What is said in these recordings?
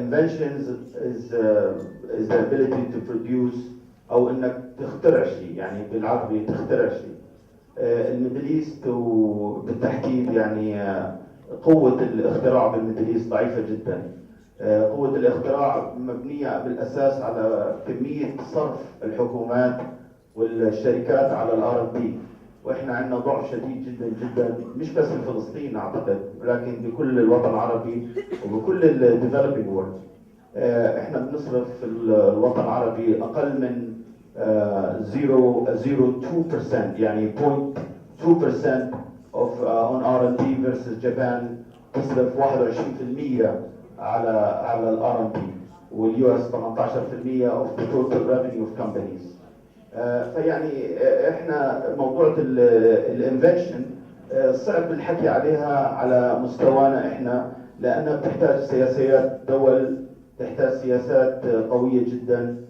inventions is the ability to produce او انك تخترع شيء، يعني بالعربي تخترع شيء. الميدل ايست وبالتحديد يعني قوة الاختراع بالميدل ايست ضعيفة جدا. قوة الاختراع مبنية بالاساس على كمية صرف الحكومات والشركات على الار ان دي، واحنا عندنا ضعف شديد جدا جدا، مش بس في فلسطين اعتقد ولكن بكل الوطن العربي وبكل الديفلوبينج وورلد. احنا بنصرف في الوطن العربي اقل من 0.02%، يعني 0.2% of on R&D versus Japan تصرف 21% على ال R&D، واليو اس 18% of the total revenue of companies. فيعني احنا موضوع الانفنشن صعب الحكي عليها على مستوانا احنا، لانها بتحتاج سياسات دول، تحتاج سياسات قويه جدا.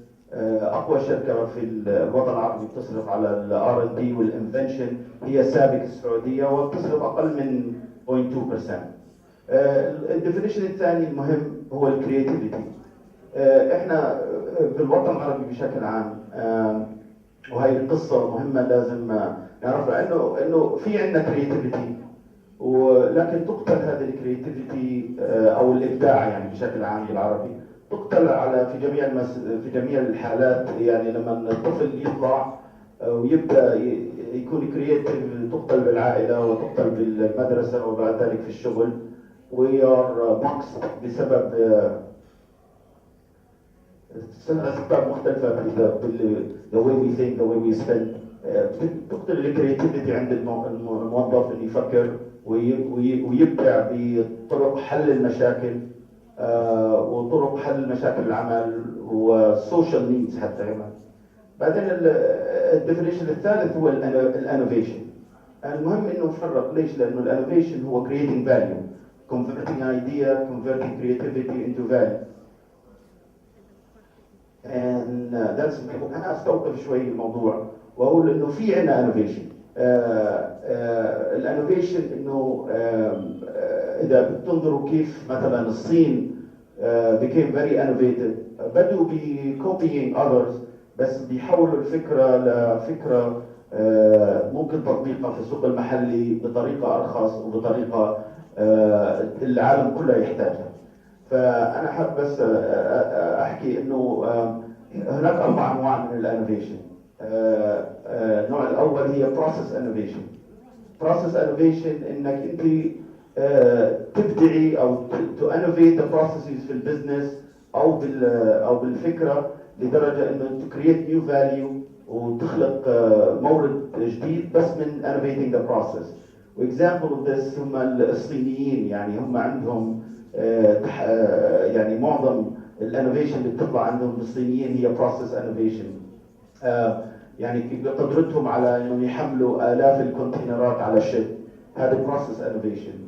اقوى شركه في الوطن العربي بتصرف على الار ان دي والانفنشن هي سابق السعوديه، وبتصرف اقل من 0.2%. الديفينيشن الثاني المهم هو الكرياتيفيتي. احنا في الوطن العربي بشكل عام، وهي القصه مهمه لازم نعرفها، انه في عندنا كرياتيفيتي، ولكن تقتل هذه الكرياتيفيتي او الابداع يعني بشكل عام بالعربي، تقتل على في جميع الحالات. يعني لما الطفل يطلع ويبدا يكون كرياتيف تقتل بالعائله وتقتل بالمدرسه وبعد ذلك في الشغل. we are boxed بسبب اسباب مختلفه the way we think, the way we spend. تقتل الكرياتيفيتي عند الموظف انه يفكر ويبدع بطرق حل المشاكل وطرق حل مشاكل العمل والسوشيال نيدز حتى كمان. بعدين الديفينيشن الثالث هو الانوفيشن. المهم انه نفرق ليش؟ لانه الانوفيشن هو creating value, converting idea, converting creativity into value. and that's انا استوقف شوي الموضوع واقول انه في عندنا انوفيشن. الانوفيشن انه اذا بتنظروا كيف مثلا الصين became very innovative، بدوا copying others، بس بيحولوا الفكره لفكره ممكن تطبيقها في السوق المحلي بطريقه ارخص وبطريقه العالم كله يحتاجها. فانا حاب بس احكي انه هناك 4 انواع من الانوفيشن. النوع الاول هي process innovation. process innovation انك انت تبدعي او to innovate the processes في البزنس او بالفكره لدرجه انه to create new value وتخلق مورد جديد بس من innovating the process. واكزامبل of this هم الصينيين، يعني هم عندهم يعني معظم الانوفيشن اللي بتطلع عندهم الصينيين هي process innovation. يعني قدرتهم على انهم يحملوا الاف الكونتينرات على الشيب، هذا process innovation.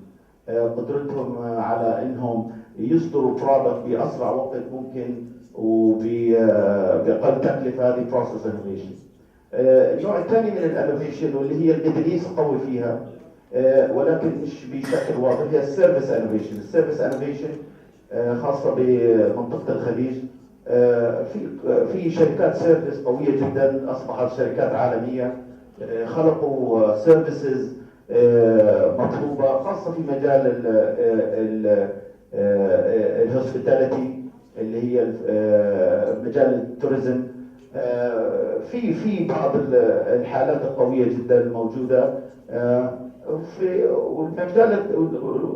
قدرتهم على انهم يصدروا برودكت باسرع وقت ممكن وباقل تكلفه، هذه process innovation. النوع الثاني من الانوفيشن واللي هي الميدل ايست قوي فيها ولكن مش بشكل واضح هي السيرفيس انوفيشن. السيرفيس انوفيشن خاصه بمنطقه الخليج، في شركات سيرفيس قويه جدا اصبحت شركات عالميه، خلقوا سيرفيسز مطلوبه خاصه في مجال الهوسبيتاليتي اللي هي مجال التوريزم. في بعض الحالات القويه جدا الموجوده في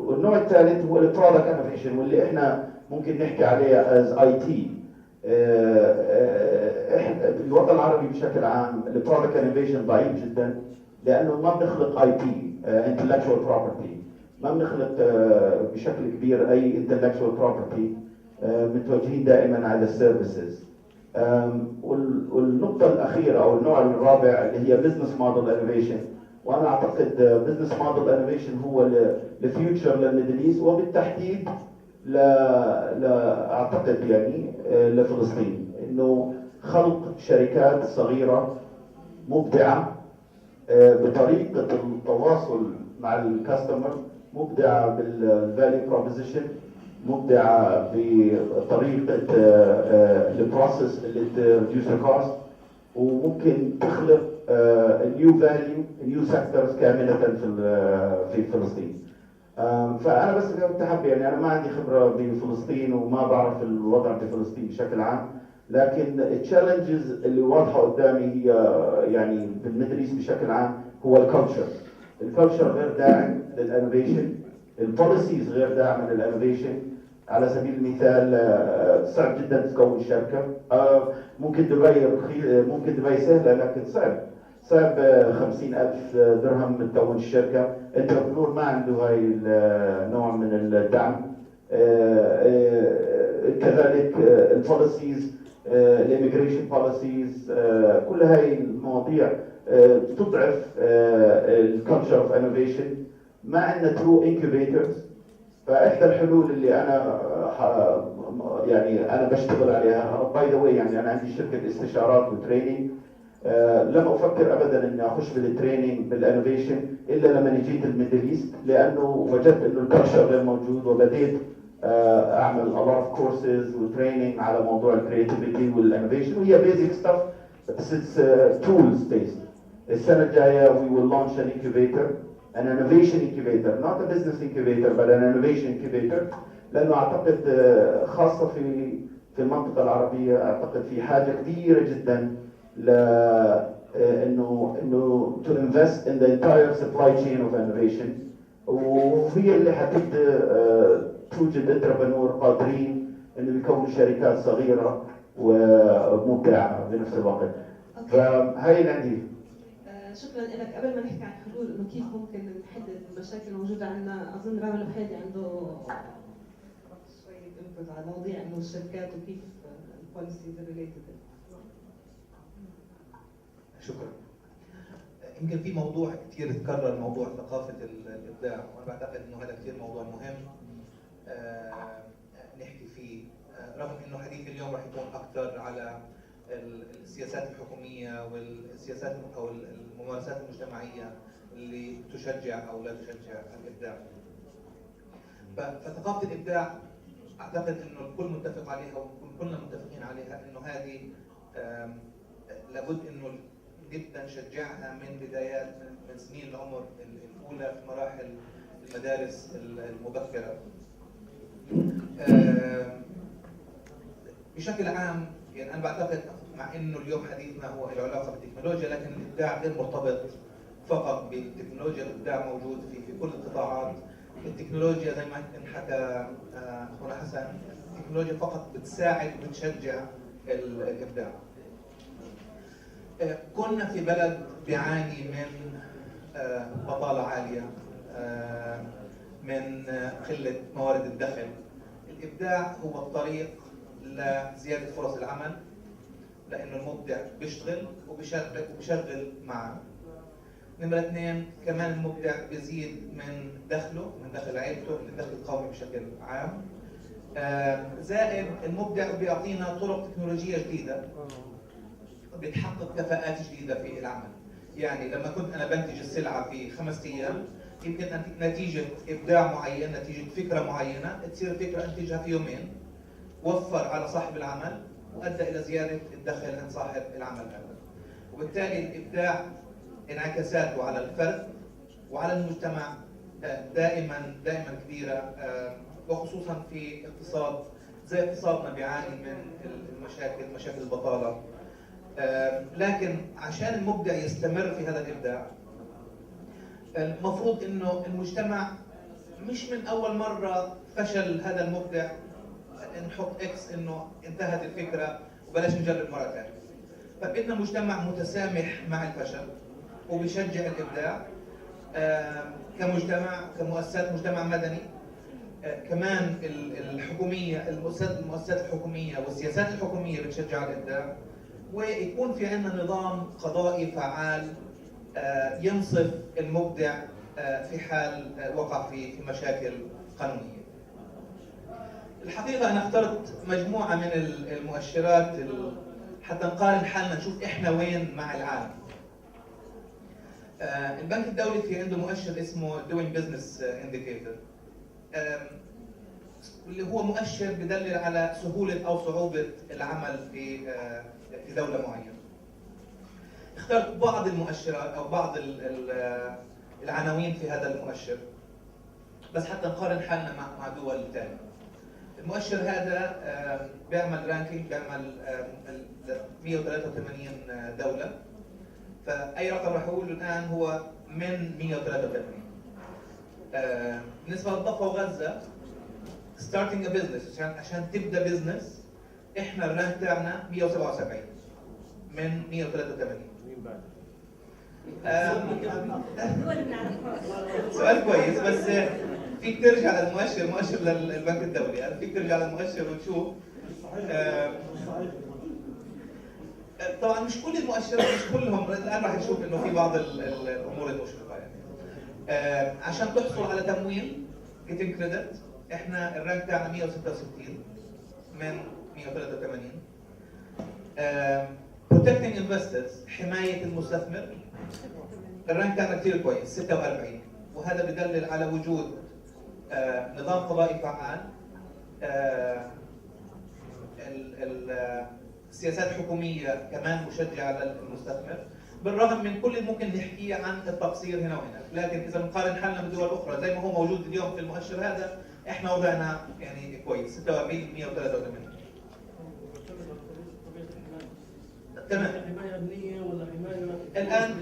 والنوع الثالث هو البرودكت انوفيشن واللي احنا ممكن نحكي عليه از اي تي. في الوطن العربي بشكل عام البرودكت انوفيشن ضعيف جدا لانه ما بنخلق اي بي intellectual property، ما بنخلق بشكل كبير اي intellectual property، متوجهين دائما على السيرفيسز. والنقطه الاخيره او النوع الرابع اللي هي بزنس موديل انوفيشن، وانا اعتقد بزنس موديل انوفيشن هو الفيوتشر للميدل ايست وبالتحديد اعتقد يعني لفلسطين، انه خلق شركات صغيره مبدعه بطريقه التواصل مع الكاستمر، مبدعه بالفاليو بروبوزيشن، مبدعه بطريقه البروسيس اللي تريديوس الكوست، وممكن تخلق نيو فاليو نيو سيكتورز كامله في فلسطين. فانا بس كنت حابب، يعني انا ما عندي خبره بفلسطين وما بعرف الوضع في فلسطين بشكل عام، لكن التشالنجز اللي واضحه قدامي هي يعني في الميدل ايست بشكل عام هو الكالتشر. الكالتشر غير داعم للانوفيشن، البوليسيز غير داعمه للانوفيشن. على سبيل المثال صعب جدا تكون شركه. ممكن دبي ممكن دبي سهله، لكن صعب 50,000 درهم تكون الشركه. انتربرنور ما عنده هاي النوع من الدعم. كذلك البوليسيز، الاميجريشن بوليسيز، كل هاي المواضيع تضعف الكالتشر اوف انوفيشن. ما عندنا ترو انكيوبيترز. فاحدى الحلول اللي انا يعني انا بشتغل عليها، باي ذا واي، يعني انا عندي شركه استشارات وتريننج. لم افكر ابدا اني اخش بالتريننج بالانوفيشن الا لما جيت الميدل ايست، لانه وجدت انه الكالتشر غير موجود، وبديت اعمل a lot of courses وتريننج على موضوع الكرياتيفيتي والانوفيشن، وهي بيزك ستاف بس اتس تولز بيست. السنه الجايه we will launch an incubator, an innovation incubator, not a business incubator but an innovation incubator. لانه اعتقد خاصه في المنطقه العربيه، اعتقد في حاجه كبيره جدا انه to invest in the entire supply chain of innovation، وهي اللي حتبدا توجد انتربرنور قادرين انه يكونوا شركات صغيره ومبدعه بنفس الوقت. فهي اللي عندي. شكرا لك. قبل ما نحكي عن حلول انه كيف ممكن نحدد المشاكل الموجوده عندنا، اظن رامي الوحيدي عنده شويه انبوت على مواضيع انه الشركات وكيف البوليسيز ريليتد. شكرا. يمكن في موضوع كثير تكرر، موضوع ثقافه الابداع، وانا بعتقد انه هذا كثير موضوع مهم نحكي فيه، رغم انه حديث اليوم راح يكون اكثر على السياسات الحكوميه والسياسات او الممارسات المجتمعيه اللي تشجع او لا تشجع الابداع. فثقافه الابداع اعتقد انه الكل متفق عليها وكلنا متفقين عليها، انه هذه لابد انه نبدا نشجعها من بدايات، من سنين العمر الاولى في مراحل المدارس المبكره. بشكل عام يعني انا بعتقد، مع انه اليوم حديثنا هو له علاقه بالتكنولوجيا، لكن الابداع غير مرتبط فقط بالتكنولوجيا، الابداع موجود في كل القطاعات. التكنولوجيا زي ما انحكى اخونا حسن، التكنولوجيا فقط بتساعد وبتشجع الابداع. كنا في بلد بيعاني من بطاله عاليه، من قله موارد الدخل. الابداع هو الطريق لزياده فرص العمل، لانه المبدع بيشتغل وبيشغل معه. نمرة 2 كمان المبدع بيزيد من دخله، من دخل عائلته، من الدخل القومي بشكل عام. زائد المبدع بيعطينا طرق تكنولوجيه جديده بتحقق كفاءات جديده في العمل. يعني لما كنت انا بنتج السلعه في 5 ايام، يمكن نتيجه ابداع معين، نتيجه فكره معينه، تصير فكره انتجها في يومين، وفر على صاحب العمل وادى الى زياده الدخل عند صاحب العمل هذا. وبالتالي الابداع انعكاساته على الفرد وعلى المجتمع دائما كبيره، وخصوصا في اقتصاد زي اقتصادنا بيعاني من مشاكل البطاله. لكن عشان المبدع يستمر في هذا الابداع، المفروض انه المجتمع مش من اول مره فشل هذا المبدع نحط اكس انه انتهت الفكره وبلاش نجرب مره ثانيه. فبدنا مجتمع متسامح مع الفشل وبيشجع الابداع، كمجتمع، كمؤسسات مجتمع مدني، كمان الحكوميه، المؤسسات الحكوميه والسياسات الحكوميه بتشجع الابداع، ويكون في عندنا نظام قضائي فعال ينصف المبدع في حال وقع في مشاكل قانونيه. الحقيقه انا اخترت مجموعه من المؤشرات حتى نقارن حالنا، نشوف احنا وين مع العالم. البنك الدولي في عنده مؤشر اسمه Doing Business Indicator. واللي هو مؤشر بدلل على سهولة أو صعوبة العمل في دولة معينة. اخترت بعض المؤشرات أو بعض العناوين في هذا المؤشر بس حتى نقارن حالنا مع دول ثانية. المؤشر هذا بيعمل رانكينج، بيعمل 183 دولة، فأي رقم راح أقوله الآن هو من 183. بالنسبة للضفة وغزة starting a business عشان تبدأ بزنس، إحنا الرانك تاعنا 177 من 183. سؤال كويس، بس فيك ترجع للمؤشر، مؤشر للبنك الدولي، يعني فيك ترجع للمؤشر وتشوف. طبعا مش كل المؤشرات، مش كلهم، الان راح نشوف انه في بعض الامور المشرقه يعني. عشان تحصل على تمويل getting credit، احنا الرانك تاعنا 166 من 183. protecting investors، حمايه المستثمر، الرانك تاعنا كثير كويس 46، وهذا بدلل على وجود نظام قضائي فعال، السياسات الحكومية كمان مشجعة للمستثمر، بالرغم من كل اللي ممكن نحكيه عن التقصير هنا وهناك. لكن إذا بنقارن حالنا بدول أخرى زي ما هو موجود اليوم في المؤشر هذا، إحنا وضعنا يعني كويس 46 من 183. تمام. الآن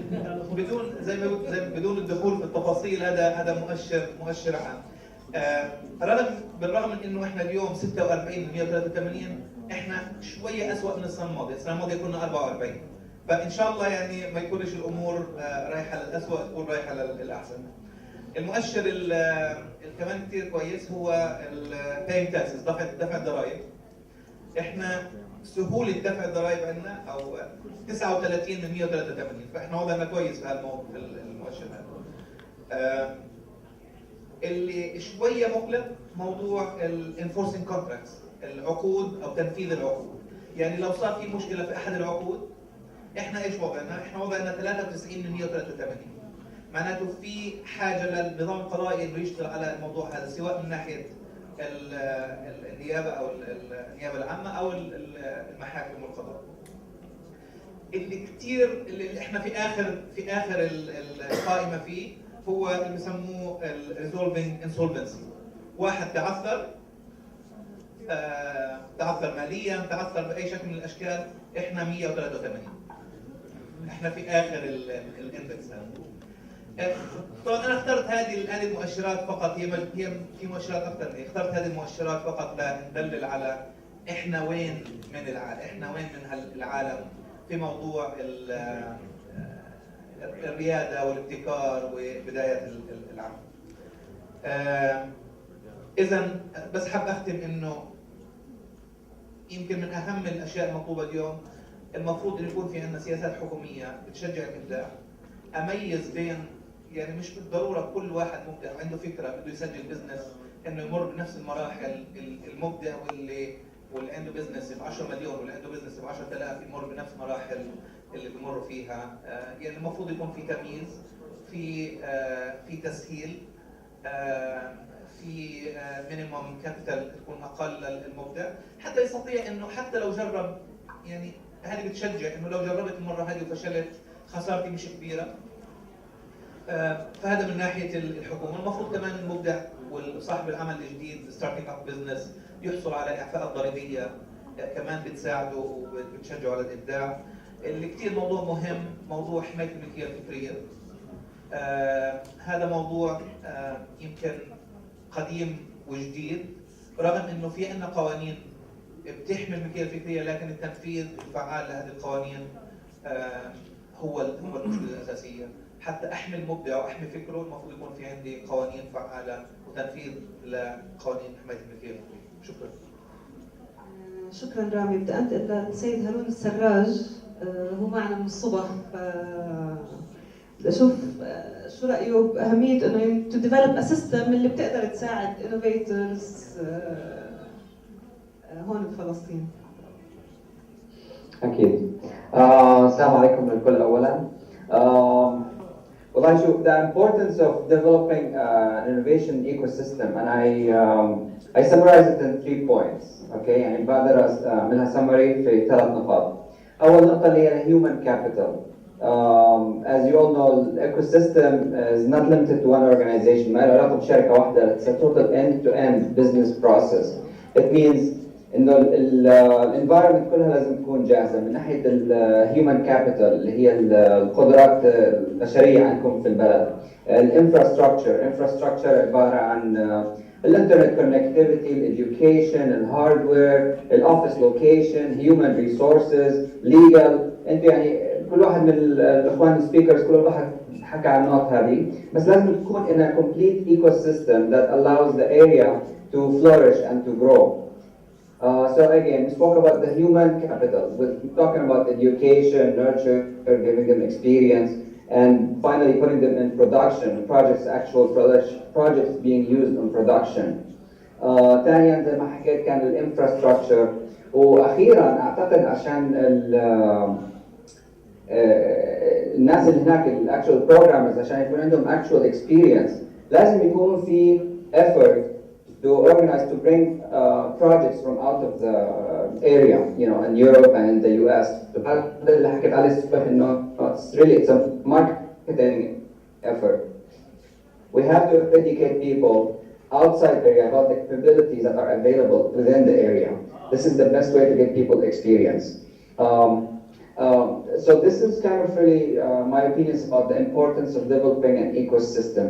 بدون الدخول في التفاصيل، هذا مؤشر عام. بالرغم من انه احنا اليوم 46 من 183، احنا شويه اسوء من السنه الماضيه، السنه الماضيه كنا 44، فان شاء الله يعني ما يكونش الامور رايحه للاسوء، تكون رايحه للاحسن. المؤشر كمان كثير كويس هو paying taxes، دفع الضرائب. احنا سهوله دفع الضرائب عندنا او 39 من 183، فاحنا وضعنا كويس في المؤشر هذا. اللي شويه مقلق موضوع الانفورسنج كونتراكتس، العقود او تنفيذ العقود. يعني لو صار في مشكله في احد العقود، احنا ايش وضعنا؟ احنا وضعنا 93 من 183. معناته في حاجه للنظام القضائي انه يشتغل على الموضوع هذا، سواء من ناحيه النيابه او النيابه العامه او المحاكم والقضاء. اللي احنا في اخر القائمه فيه هو اللي بسموه resolving insolvency. واحد تعثر ماليا، تعثر باي شكل من الاشكال، احنا 183، احنا في اخر الاندكس هذا. طبعا انا اخترت هذه المؤشرات فقط، هي في مؤشرات اكثر، اخترت هذه المؤشرات فقط لندلل على احنا وين من العالم، احنا وين من العالم في موضوع الرياده والابتكار وبدايه العمل. اذا بس حاب اختم انه يمكن من اهم الاشياء المطلوبه اليوم، المفروض يكون في عندنا سياسات حكوميه بتشجع الابداع. اميز بين، يعني مش بالضروره كل واحد مبدع عنده فكره بده يسجل بزنس انه يمر بنفس المراحل. المبدع واللي عنده بزنس ب 10 مليون واللي عنده بزنس ب 10,000 يمر بنفس مراحل اللي بمروا فيها. يعني المفروض يكون في تمييز، في تسهيل، في مينيمم كابيتال تكون اقل للمبدع حتى يستطيع انه حتى لو جرب، يعني هذه بتشجع انه لو جربت المره هذه وفشلت خسارتي مش كبيره. فهذا من ناحيه الحكومه. المفروض كمان المبدع وصاحب العمل الجديد ستارتنج اب بزنس يحصل على اعفاءات ضريبيه كمان بتساعده وبتشجعه على الابداع. اللي كثير موضوع مهم موضوع حمايه الملكيه الفكريه. هذا موضوع يمكن قديم وجديد، رغم انه في عندنا قوانين بتحمي الملكيه الفكريه، لكن التنفيذ الفعال لهذه القوانين هو المشكله الاساسيه. حتى احمي المبدع واحمي فكره المفروض يكون في عندي قوانين فعاله وتنفيذ لقوانين حمايه الملكيه الفكريه. شكرا. شكرا رامي. بدي انتقل للسيد هارون السراج، هو معنا من الصبح، بدي اشوف شو رايه باهميه انه تو ديفلوب ا سيستم اللي بتقدر تساعد انوفيتورز هون بفلسطين. اكيد. السلام عليكم للكل. اولا Well, I should, the importance of developing an innovation ecosystem, and I summarize it in 3 points. Okay, يعني بقدر أعملها summary في 3 نقاط. أول نقطة اللي هي human capital. As you all know, the ecosystem is not limited to one organization. ما له علاقة بشركة واحدة. It's a total end-to-end business process. It means إنه الانفايرمنت كلها لازم تكون جاهزة من ناحية الهيومن كابيتال اللي هي القدرات البشرية عندكم في البلد. الانفراستراكشر عبارة عن الانترنت كونكتيفيتي، الاديوكيشن، الهاردوير، الاوفيس لوكيشن، هيومن ريسورسز، ليجل. انتوا يعني كل واحد من الاخوان السبيكرز كل واحد حكى عن النقط هذه، بس لازم تكون in a complete ecosystem that allows the area to flourish and to grow. So again, we spoke about the human capital. We're talking about education, nurture, giving them experience, and finally putting them in production, actual projects being used in production. ثانيا زي ما حكيت كان الانفراستراكشر، واخيرا اعتقد عشان الناس اللي هناك الاكشوال بروجرامرز عشان يكون عندهم actual experience لازم يكون في effort to organize, to bring projects from out of the area, you know, in Europe and in the US. هذا اللي حكيت عليه الصبح إنه it's a marketing effort. We have to educate people outside the area about the capabilities that are available within the area. This is the best way to get people experience. So this is kind of really my opinions about the importance of developing an ecosystem.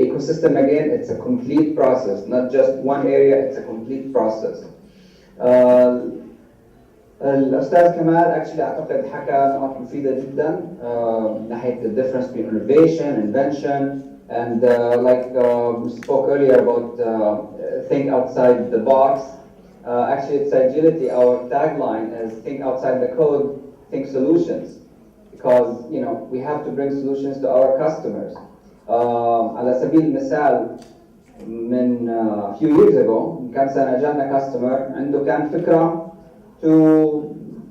Ecosystem again, it's a complete process, not just one area, it's a complete process. الأستاذ كمال actually أعتقد حكى نقاط مفيدة جدا من ناحية the difference between innovation, invention, and like we spoke earlier about think outside the box. Actually, it's agility. Our tagline is think outside the code, think solutions, because you know we have to bring solutions to our customers. على سبيل المثال من few years ago من كم سنة جانا customer عنده كان فكرة to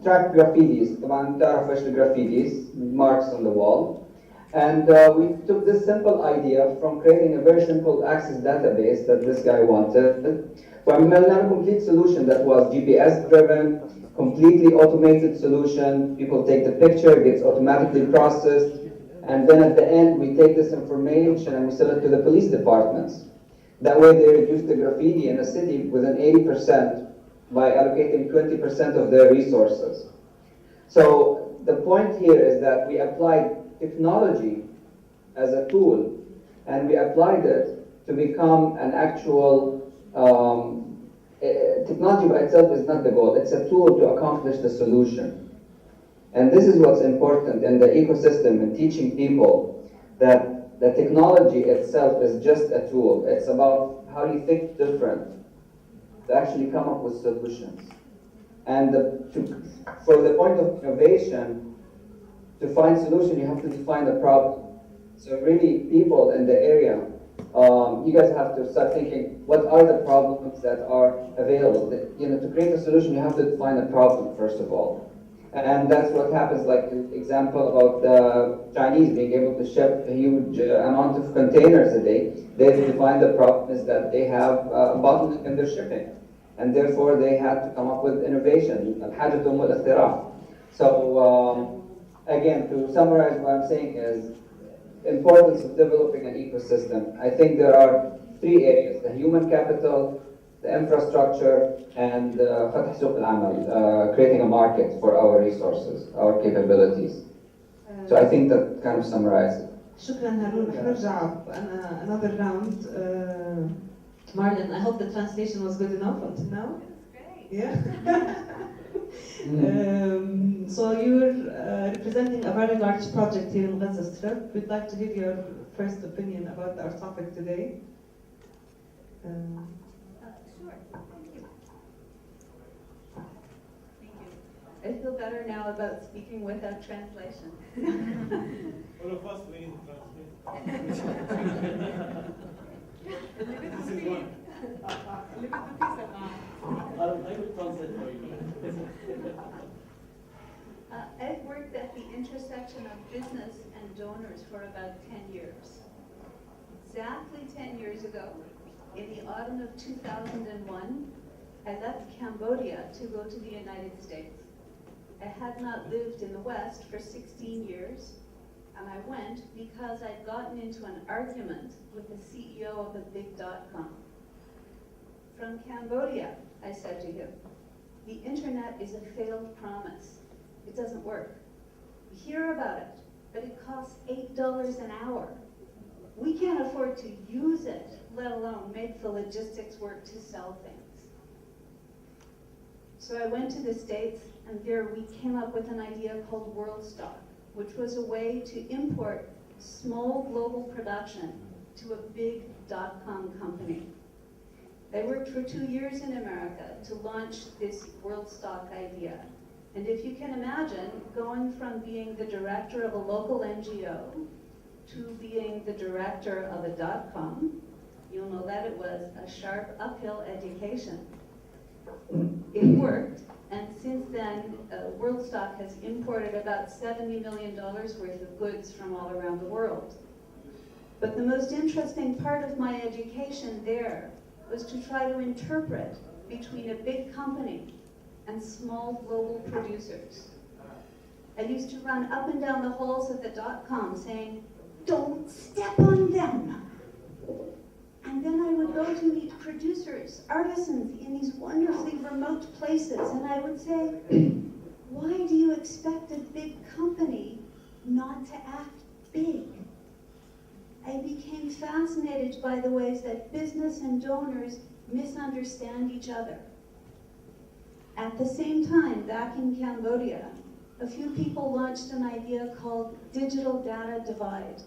track graffitis. طبعا تعرف ايش graffitis, marks on the wall. And we took this simple idea from creating a very simple access database that this guy wanted. وعملنا a complete solution that was GPS driven, completely automated solution. People take the picture, it gets automatically processed. And then at the end, we take this information and we sell it to the police departments. That way they reduce the graffiti in the city within 80% by allocating 20% of their resources. So the point here is that we applied technology as a tool and we applied it to become an actual, technology by itself is not the goal, it's a tool to accomplish the solution. And this is what's important in the ecosystem and teaching people that the technology itself is just a tool. It's about how you think different to actually come up with solutions. And for the point of innovation, to find solution, you have to define the problem. So really, people in the area, you guys have to start thinking, what are the problems that are available? You know, to create a solution, you have to define the problem first of all. And that's what happens, like the example about the Chinese being able to ship a huge amount of containers a day. They've defined the problem is that they have a bottleneck in their shipping. And therefore they had to come up with innovation. الحاجة أم الاختراع. So again, to summarize what I'm saying is importance of developing an ecosystem. I think there are 3 areas, the human capital, the infrastructure, and فتح سوق العمل, creating a market for our resources, our capabilities. So I think that kind of summarizes it. شكرا هارون. رح نرجع another round. Marlon, I hope the translation was good enough until now. Great. Yeah. So you're representing a very large project here in Gaza Strip. We'd like to hear your first opinion about our topic today. Sure. Thank you. Thank you. I feel better now about speaking without translation. All of us, we need to translate. This is one. I will translate for you. I've worked at the intersection intersection of business and donors for about 10 years. Exactly 10 years ago, in the autumn of 2001, I left Cambodia to go to the United States. I had not lived in the West for 16 years, and I went because I'd gotten into an argument with the CEO of a big .com. From Cambodia, I said to him, the internet is a failed promise. It doesn't work. We hear about it, but it costs $8 an hour. We can't afford to use it, let alone make the logistics work to sell things. So I went to the States, and there we came up with an idea called WorldStock, which was a way to import small global production to a big .com company. I worked for 2 years in America to launch this WorldStock idea. And if you can imagine going from being the director of a local NGO to being the director of a .com, you'll know that it was a sharp uphill education. It worked, and since then, WorldStock has imported about $70 million worth of goods from all around the world. But the most interesting part of my education there was to try to interpret between a big company and small global producers. I used to run up and down the halls of the .com saying, "Don't step on them." And then I would go to meet producers, artisans in these wonderfully remote places, and I would say, why do you expect a big company not to act big? I became fascinated by the ways that business and donors misunderstand each other. At the same time, back in Cambodia, a few people launched an idea called digital data divide.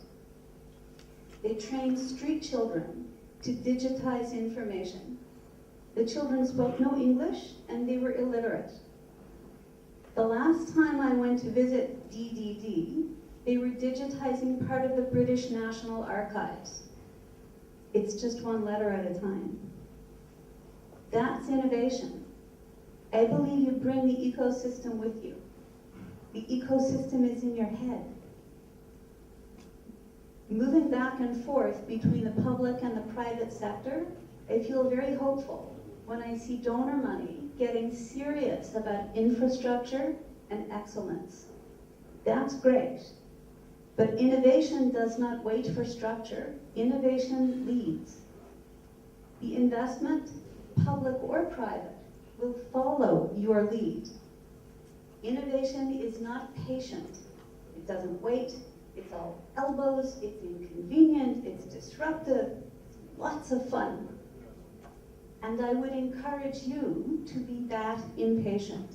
They trained street children to digitize information. The children spoke no English and they were illiterate. The last time I went to visit DDD, they were digitizing part of the British National Archives. It's just one letter at a time. That's innovation. I believe you bring the ecosystem with you. The ecosystem is in your head. Moving back and forth between the public and the private sector, I feel very hopeful when I see donor money getting serious about infrastructure and excellence. That's great. But innovation does not wait for structure. Innovation leads. The investment, public or private, will follow your lead. Innovation is not patient. It doesn't wait. It's all elbows, it's inconvenient, it's disruptive, lots of fun. And I would encourage you to be that impatient.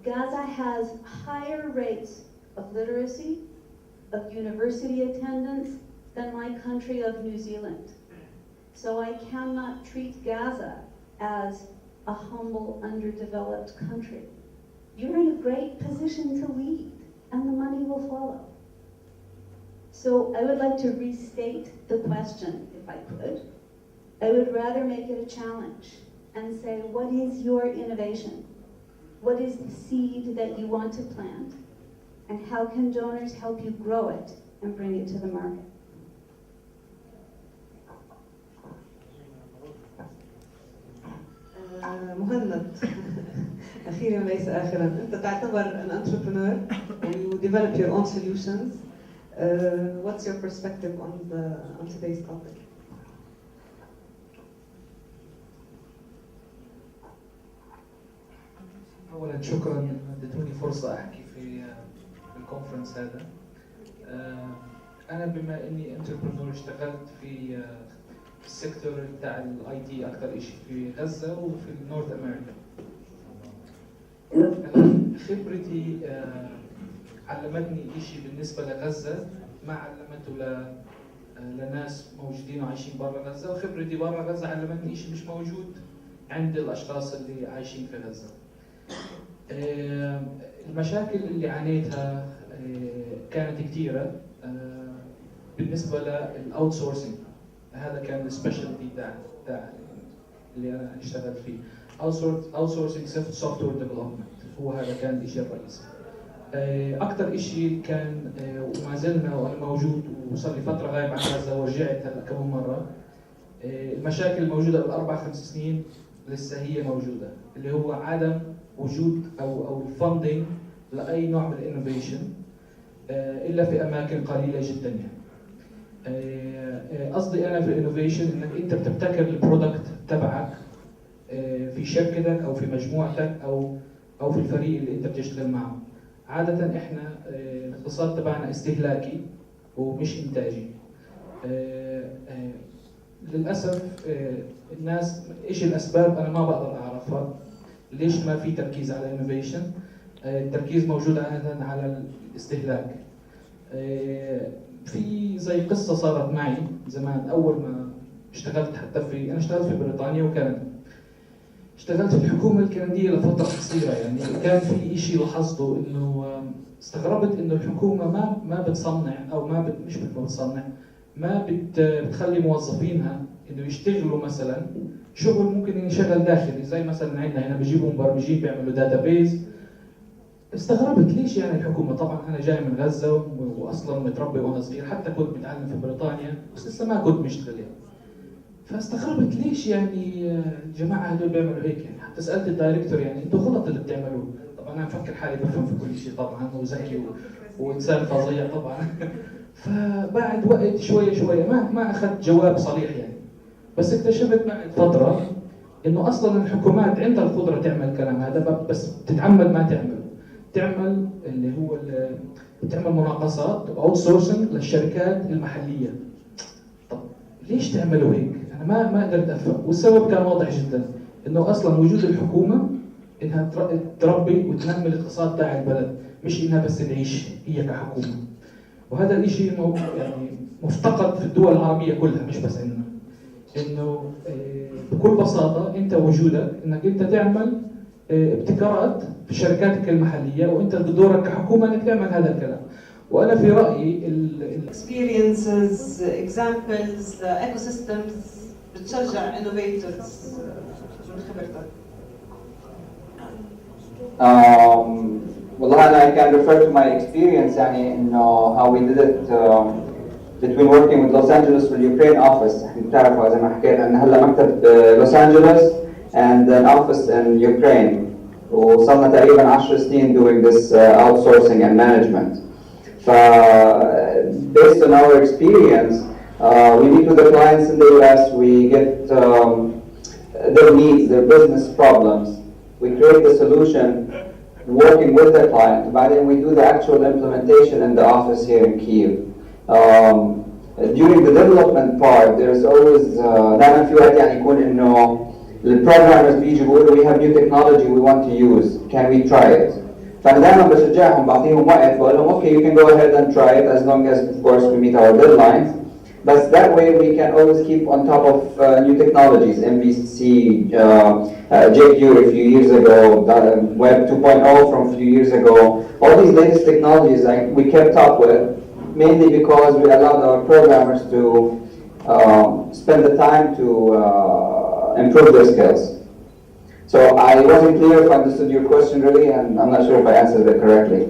Gaza has higher rates of literacy, of university attendance, than my country of New Zealand. So I cannot treat Gaza as a humble, underdeveloped country. You're in a great position to lead, and the money will follow. So I would like to restate the question, if I could. I would rather make it a challenge and say, what is your innovation? What is the seed that you want to plant? And how can donors help you grow it and bring it to the market? مهند أخيرا ليس آخرا أنت تعتبر an entrepreneur and you develop your own solutions. What's your perspective on today's topic? أولا شكرا إن اديتوني فرصة أحكي في الكونفرنس هذا. أنا بما إني انتربرنور اشتغلت في السيكتور بتاع الاي تي أكثر شيء في غزة وفي نورث أمريكا. خبرتي علمتني شيء بالنسبة لغزة ما علمته لناس موجودين وعايشين برا غزة، وخبرتي برا غزة علمتني شيء مش موجود عند الأشخاص اللي عايشين في غزة. المشاكل اللي عانيتها كانت كثيرة بالنسبة للأوت سورسينج. هذا كان السبيشالتي تاع اللي أنا اشتغلت فيه. أوت سورسينج سوفت وير ديفلوبمنت هو هذا كان الشيء الرئيسي. اكثر شيء كان وما زلنا وانا موجود وصار لي فتره غايب عن غزه ورجعت هلا كم مره. المشاكل الموجوده بالاربع خمس سنين لسه هي موجوده، اللي هو عدم وجود او الفندنج لاي نوع من الانوفيشن الا في اماكن قليله جدا يعني. قصدي انا في الانوفيشن انك انت بتبتكر البرودكت تبعك في شركتك او في مجموعتك او في الفريق اللي انت بتشتغل معه. عاده احنا الاقتصاد تبعنا استهلاكي ومش انتاجي. للاسف الناس ايش الاسباب انا ما بقدر اعرفها. ليش ما في تركيز على انوفيشن؟ التركيز موجود عاده على الاستهلاك. في زي قصه صارت معي زمان اول ما اشتغلت، حتى انا اشتغلت في بريطانيا وكندا. اشتغلت في الحكومه الكنديه لفتره قصيره يعني. كان في شيء لاحظته انه استغربت انه الحكومه ما بتصنع او مش بتصنع، ما بتخلي موظفينها انه يشتغلوا مثلا شغل ممكن ينشغل داخلي، زي مثلا عندنا هنا بيجيبوا مبرمجين بيعملوا داتابيز. استغربت ليش يعني الحكومه، طبعا انا جاي من غزه واصلا متربي وانا صغير، حتى كنت متعلم في بريطانيا بس لسه ما كنت مشتغل يعني. فاستغربت ليش يعني الجماعه هدول بيعملوا هيك يعني. حتى سالت الدايركتور يعني انتوا غلط اللي بتعملوه. طبعا انا مفكر حالي بفهم في كل شيء طبعا وذكي وانسان فظيع طبعا. فبعد وقت شويه ما اخذت جواب صريح يعني. بس اكتشفت بعد فتره انه اصلا الحكومات عندها القدره تعمل الكلام هذا، بس بتتعمد ما تعمل اللي هو بتعمل مناقصات اوت سورسنج للشركات المحليه. طب ليش تعملوا هيك؟ انا ما قدرت افهم، والسبب كان واضح جدا انه اصلا وجود الحكومه انها تربي وتنمي الاقتصاد تاع البلد، مش انها بس تعيش هي كحكومه. وهذا الشيء يعني مفتقد في الدول العربيه كلها مش بس عندنا. انه بكل بساطه انت وجودك انك انت تعمل ابتكارات في شركاتك المحليه، وانت دورك كحكومه انك تعمل هذا الكلام. وانا في رايي experiences, examples, ecosystems بتشجع innovators من خبرتك. والله أنا I can refer to my experience يعني إنه how we did it between working with Los Angeles والUkraine office. إحنا بتعرفوا زي ما حكينا إن هلا مكتب لوس أنجلوس and an office in Ukraine. وصلنا تقريبا 10 سنين doing this outsourcing and management. Based on our experience, we meet with the clients in the US, we get their needs, their business problems. We create the solution working with the client, but then we do the actual implementation in the office here in Kyiv. During the development part, there's always دائما في وقت يعني يكون إنه البروجرامرز بيجوا بيقولوا we have new technology we want to use, can we try it? فأنا دائما بشجعهم بعطيهم وقت بقول لهم okay you can go ahead and try it as long as of course we meet our deadlines. But that way we can always keep on top of new technologies, MVC, jQuery a few years ago, Web 2.0 from a few years ago. All these latest technologies we kept up with, mainly because we allowed our programmers to spend the time to improve their skills. So I wasn't clear if I understood your question really, and I'm not sure if I answered it correctly.